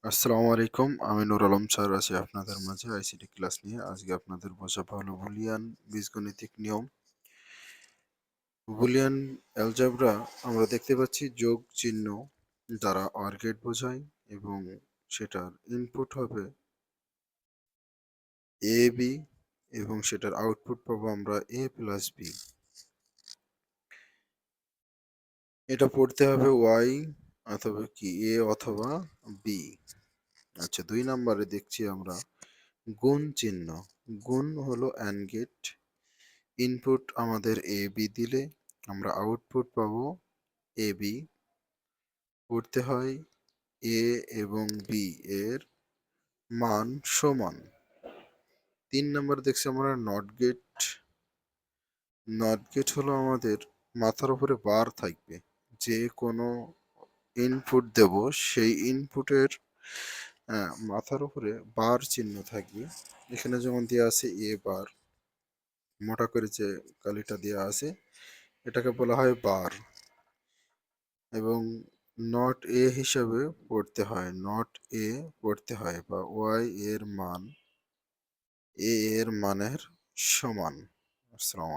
আসসালামু আলাইকুম। আমি নুর আলম স্যার আছি আপনাদের মাঝে আইসিটি ক্লাস নিয়ে। আজকে আপনাদের বোঝাবো হলো বুলিয়ান বীজগণিতিক নিয়ম। বুলিয়ান অ্যালজেব্রা আমরা দেখতে পাচ্ছি যোগ চিহ্ন দ্বারা অর গেট বোঝায় এবং সেটার ইনপুট হবে এ বি এবং সেটার আউটপুট পাবো আমরা এ প্লাস বি। এটা পড়তে হবে ওয়াই অথবা কি এ অথবা বি। আচ্ছা, 2 নম্বরে দেখছি আমরা গুণ চিহ্ন। গুণ হলো অ্যান্ড গেট। ইনপুট আমাদের এ বি দিলে আমরা আউটপুট পাবো এ বি। করতে হয় এ এবং বি এর মান সমান। 3 নম্বর দেখছি আমরা নট গেট। নট গেট হলো আমাদের মাথার উপরে বার থাকবে, যে কোনো ইনপুট দেব সেই ইনপুটের মাথার উপরে বার চিহ্ন থাকবে। এখানে যেমন দেওয়া আছে এ বার, মোটা করে যে কালিটা দেওয়া আছে এটাকে বলা হয় বার। এবং নট এ হিসাবে পড়তে হয়, নট এ পড়তে হয় বা ওয়াই এর মান এ এর মানের সমান। আসসালামু